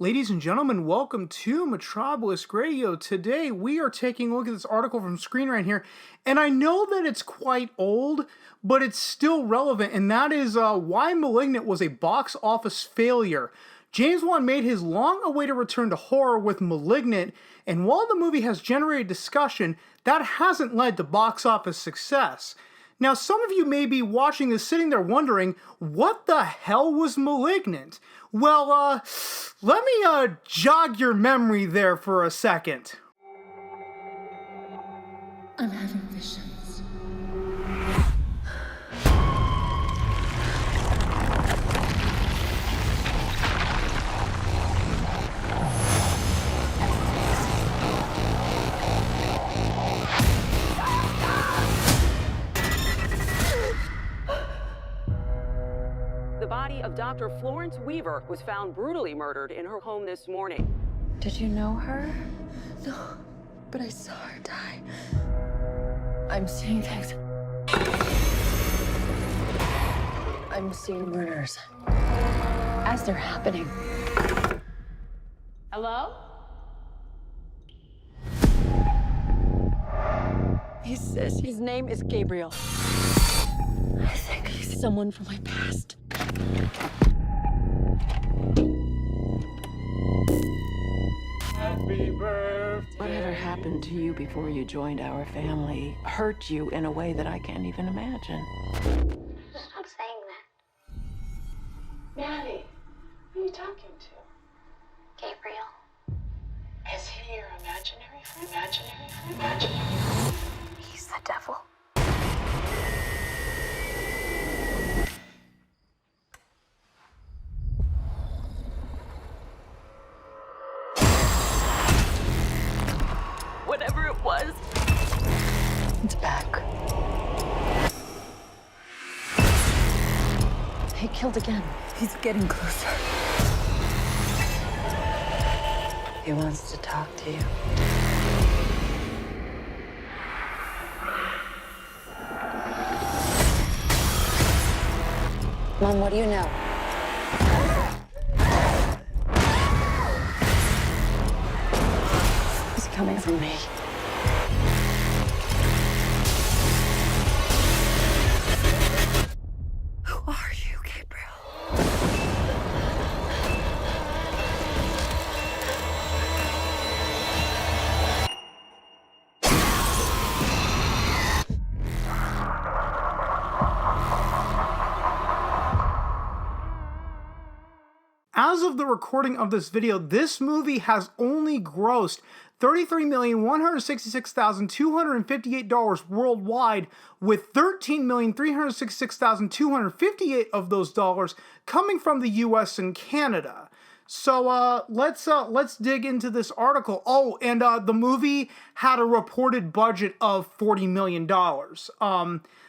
Ladies and gentlemen, welcome to Metropolis Radio. Today we are taking a look at this article from Screen right here, and I know that it's quite old, but it's still relevant, and that is why Malignant was a box office failure. James Wan made his long-awaited return to horror with Malignant, and while the movie has generated discussion, that hasn't led to box office success. Now, some of you may be watching this sitting there wondering, what the hell was Malignant? Well, let me jog your memory there for a second. I'm having visions. The body of Dr. Florence Weaver was found brutally murdered in her home this morning. Did you know her? No, but I saw her die. I'm seeing things. I'm seeing murders as they're happening. Hello? He says his name is Gabriel. I think he's someone from my past. Happy birthday. Whatever happened to you before you joined our family hurt you in a way that I can't even imagine. Stop saying that. Maddie, who are you talking to? Gabriel. Is he your imaginary friend? Imaginary? He's the devil. Whatever it was, It's back. He killed again. He's getting closer. He wants to talk to you. Mom, what do you know? He's coming for me. Who are you, Gabriel? As of the recording of this video, this movie has only grossed $33,166,258 worldwide, with $13,366,258 of those dollars coming from the US and Canada. So let's dig into this article. Oh, and the movie had a reported budget of $40 million.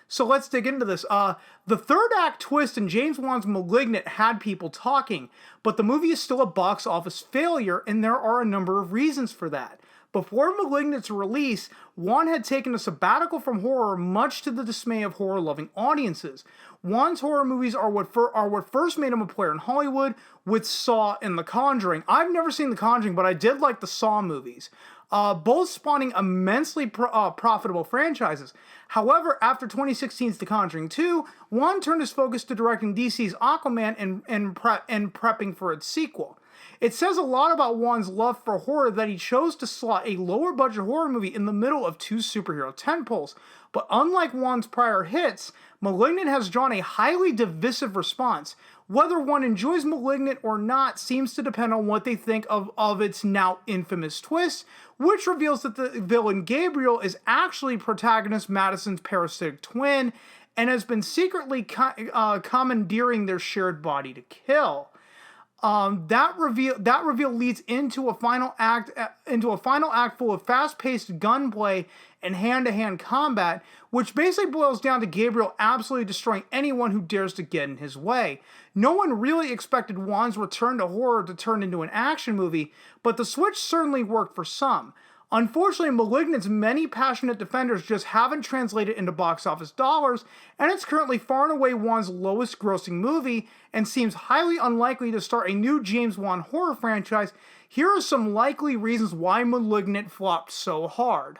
So let's dig into this. The third act twist in James Wan's Malignant had people talking, but the movie is still a box office failure, and there are a number of reasons for that. Before Malignant's release, Wan had taken a sabbatical from horror, much to the dismay of horror-loving audiences. Wan's horror movies are what first made him a player in Hollywood, with Saw and The Conjuring. I've never seen The Conjuring, but I did like the Saw movies, both spawning immensely profitable franchises. However, after 2016's The Conjuring 2, Wan turned his focus to directing DC's Aquaman and prepping for its sequel. It says a lot about Wan's love for horror that he chose to slot a lower-budget horror movie in the middle of two superhero tentpoles. But unlike Wan's prior hits, Malignant has drawn a highly divisive response. Whether one enjoys Malignant or not seems to depend on what they think of its now infamous twist, which reveals that the villain Gabriel is actually protagonist Madison's parasitic twin and has been secretly commandeering their shared body to kill. That reveal leads into a final act full of fast-paced gunplay and hand-to-hand combat, which basically boils down to Gabriel absolutely destroying anyone who dares to get in his way. No one really expected Wan's return to horror to turn into an action movie, but the switch certainly worked for some. Unfortunately, Malignant's many passionate defenders just haven't translated into box office dollars, and it's currently far and away Wan's lowest grossing movie and seems highly unlikely to start a new James Wan horror franchise. Here are some likely reasons why Malignant flopped so hard.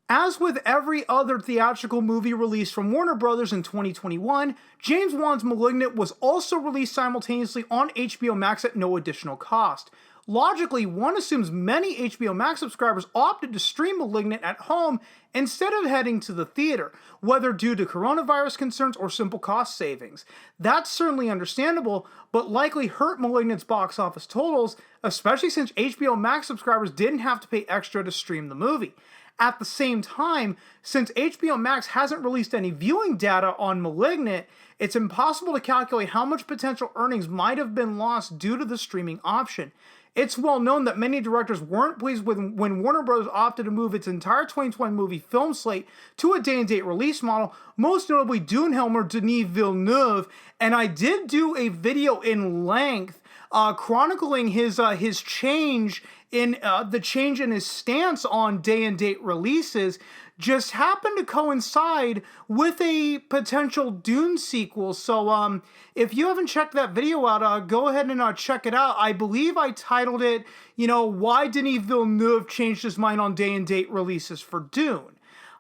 As with every other theatrical movie released from Warner Bros. In 2021, James Wan's Malignant was also released simultaneously on HBO Max at no additional cost. Logically, one assumes many HBO Max subscribers opted to stream Malignant at home instead of heading to the theater, whether due to coronavirus concerns or simple cost savings. That's certainly understandable, but likely hurt Malignant's box office totals, especially since HBO Max subscribers didn't have to pay extra to stream the movie. At the same time, since HBO Max hasn't released any viewing data on Malignant, it's impossible to calculate how much potential earnings might have been lost due to the streaming option. It's well known that many directors weren't pleased when Warner Bros. Opted to move its entire 2020 movie film slate to a day-and-date release model, most notably Dunehelmer Denis Villeneuve, and I did do a video in length chronicling his change in the change in his stance on day-and-date releases. Just happened to coincide with a potential Dune sequel. So if you haven't checked that video out, go ahead and check it out. I believe I titled it, why Denis Villeneuve changed his mind on day-and-date releases for Dune.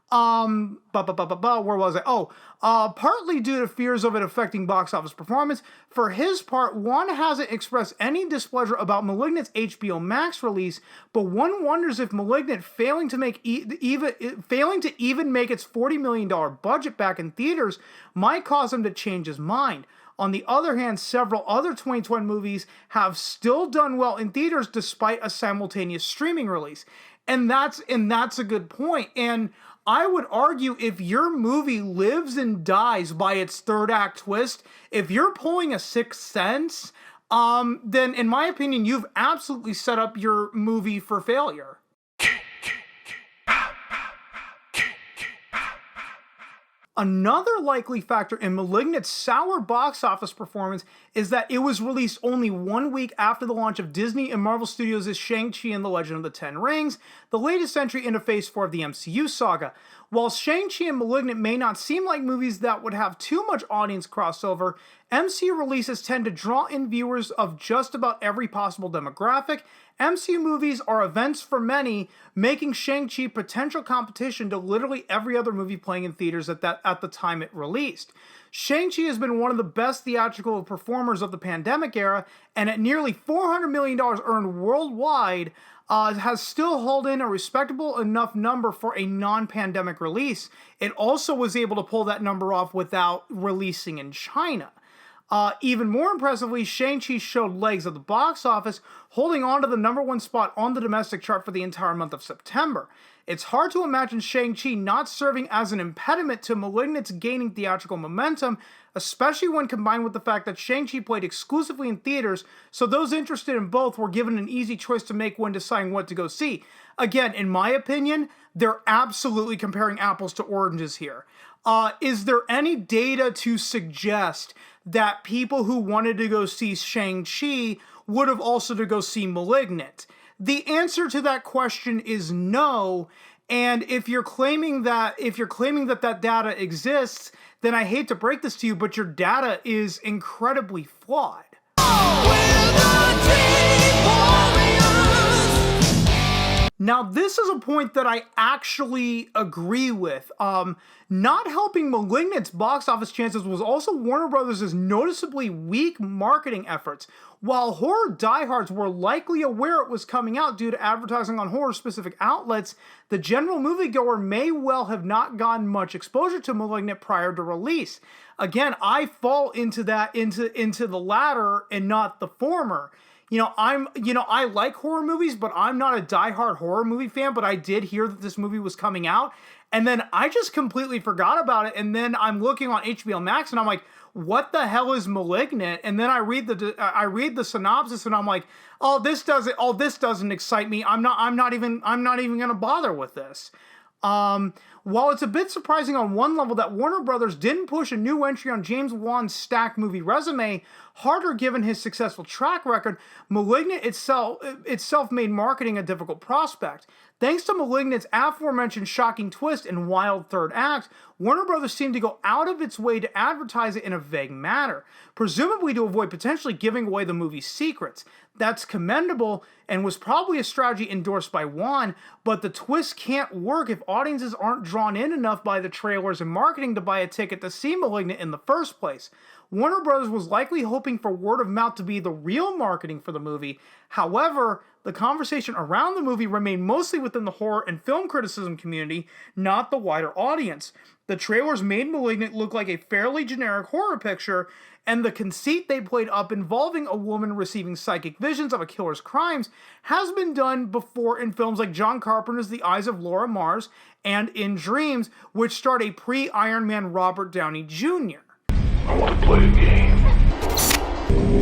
Where was I? Partly due to fears of it affecting box office performance. For his part, Wan hasn't expressed any displeasure about Malignant's HBO Max release, but one wonders if Malignant failing to even make its $40 million budget back in theaters might cause him to change his mind. On the other hand, several other 2020 movies have still done well in theaters despite a simultaneous streaming release. And that's a good point. And I would argue if your movie lives and dies by its third act twist, if you're pulling a Sixth Sense, then in my opinion, you've absolutely set up your movie for failure. Another likely factor in Malignant's sour box office performance is that it was released only 1 week after the launch of Disney and Marvel Studios' Shang-Chi and the Legend of the Ten Rings, the latest entry into Phase 4 of the MCU saga. While Shang-Chi and Malignant may not seem like movies that would have too much audience crossover, MCU releases tend to draw in viewers of just about every possible demographic. MCU movies are events for many, making Shang-Chi potential competition to literally every other movie playing in theaters at the time it released. Shang-Chi has been one of the best theatrical performers of the pandemic era, and at nearly $400 million earned worldwide, has still held in a respectable enough number for a non-pandemic release. It also was able to pull that number off without releasing in China. Even more impressively, Shang-Chi showed legs at the box office, holding on to the #1 spot on the domestic chart for the entire month of September. It's hard to imagine Shang-Chi not serving as an impediment to Malignant's gaining theatrical momentum, especially when combined with the fact that Shang-Chi played exclusively in theaters, so those interested in both were given an easy choice to make when deciding what to go see. Again, in my opinion, they're absolutely comparing apples to oranges here. Is there any data to suggest that people who wanted to go see Shang-Chi would have also to go see Malignant? The answer to that question is no. And if you're claiming that that data exists, then I hate to break this to you, but your data is incredibly flawed. Now, this is a point that I actually agree with. Not helping Malignant's box office chances was also Warner Bros.' noticeably weak marketing efforts. While horror diehards were likely aware it was coming out due to advertising on horror-specific outlets, the general moviegoer may well have not gotten much exposure to Malignant prior to release. Again, I fall into the latter and not the former. I like horror movies, but I'm not a diehard horror movie fan, but I did hear that this movie was coming out, and then I just completely forgot about it, and then I'm looking on HBO Max, and I'm like, what the hell is Malignant? And then I read the synopsis, and I'm like, this doesn't excite me. I'm not even gonna bother with this. While it's a bit surprising on one level that Warner Brothers didn't push a new entry on James Wan's stacked movie resume harder given his successful track record, Malignant itself made marketing a difficult prospect. Thanks to Malignant's aforementioned shocking twist and wild third act, Warner Brothers seemed to go out of its way to advertise it in a vague manner, presumably to avoid potentially giving away the movie's secrets. That's commendable and was probably a strategy endorsed by Wan, but the twist can't work if audiences aren't drawn in enough by the trailers and marketing to buy a ticket to see Malignant in the first place. Warner Bros. Was likely hoping for word of mouth to be the real marketing for the movie. However, the conversation around the movie remained mostly within the horror and film criticism community, not the wider audience. The trailers made Malignant look like a fairly generic horror picture, and the conceit they played up involving a woman receiving psychic visions of a killer's crimes has been done before in films like John Carpenter's The Eyes of Laura Mars and In Dreams, which starred a pre-Iron Man Robert Downey Jr. I want to play a game.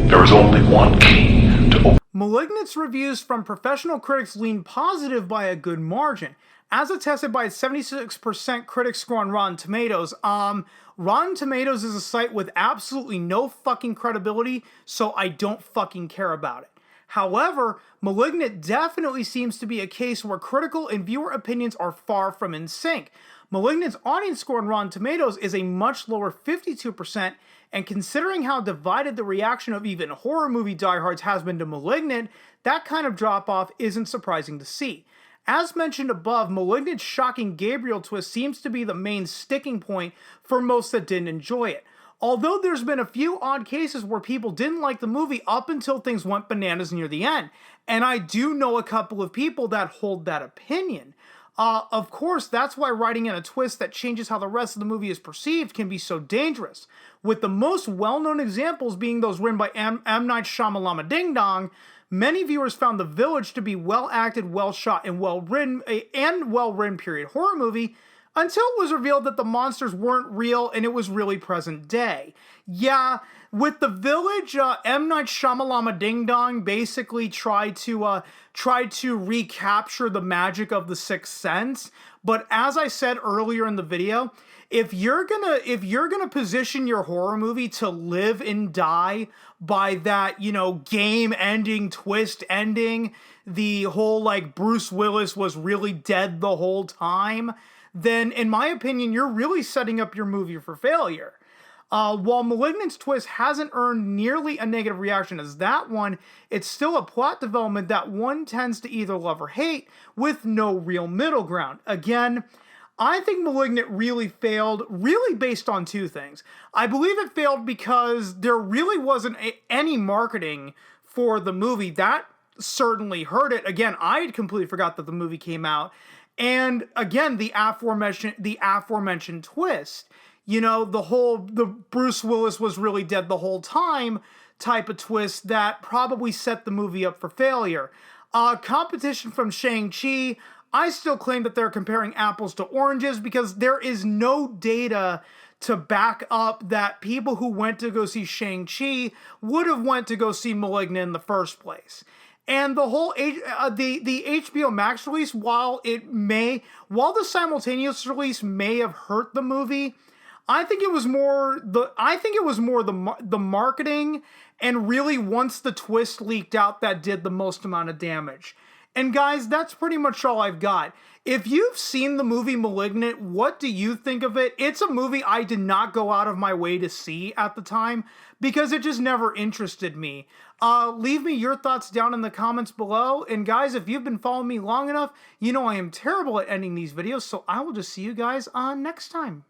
There is only one key to open. Malignant's reviews from professional critics lean positive by a good margin, as attested by its 76% critic score on Rotten Tomatoes. Rotten Tomatoes is a site with absolutely no fucking credibility, so I don't fucking care about it. However, Malignant definitely seems to be a case where critical and viewer opinions are far from in sync. Malignant's audience score on Rotten Tomatoes is a much lower 52%, and considering how divided the reaction of even horror movie diehards has been to Malignant, that kind of drop-off isn't surprising to see. As mentioned above, Malignant's shocking Gabriel twist seems to be the main sticking point for most that didn't enjoy it. Although there's been a few odd cases where people didn't like the movie up until things went bananas near the end, and I do know a couple of people that hold that opinion. Of course, that's why writing in a twist that changes how the rest of the movie is perceived can be so dangerous, with the most well-known examples being those written by M. Night Shyamalan Ding Dong. Many viewers found The Village to be well-acted, well-shot, and well-written period horror movie, until it was revealed that the monsters weren't real and it was really present day. Yeah, with The Village, M. Night Shyamalan Ding Dong basically tried to recapture the magic of The Sixth Sense, but as I said earlier in the video, if you're gonna position your horror movie to live and die by that, game ending, twist ending, the whole Bruce Willis was really dead the whole time, then in my opinion, you're really setting up your movie for failure. While Malignant's twist hasn't earned nearly a negative reaction as that one, it's still a plot development that one tends to either love or hate, with no real middle ground. Again, I think Malignant really failed, really based on two things. I believe it failed because there really wasn't any marketing for the movie. That certainly hurt it. Again, I had completely forgot that the movie came out. And again, the aforementioned twist. The Bruce Willis was really dead the whole time type of twist that probably set the movie up for failure. Competition from Shang-Chi, I still claim that they're comparing apples to oranges because there is no data to back up that people who went to go see Shang-Chi would have went to go see Malignant in the first place. And the whole the HBO Max release, while the simultaneous release may have hurt the movie, I think it was more the marketing, and really once the twist leaked out, that did the most amount of damage. And guys, that's pretty much all I've got. If you've seen the movie Malignant, what do you think of it? It's a movie I did not go out of my way to see at the time because it just never interested me. Leave me your thoughts down in the comments below. And guys, if you've been following me long enough, you know I am terrible at ending these videos, so I will just see you guys next time.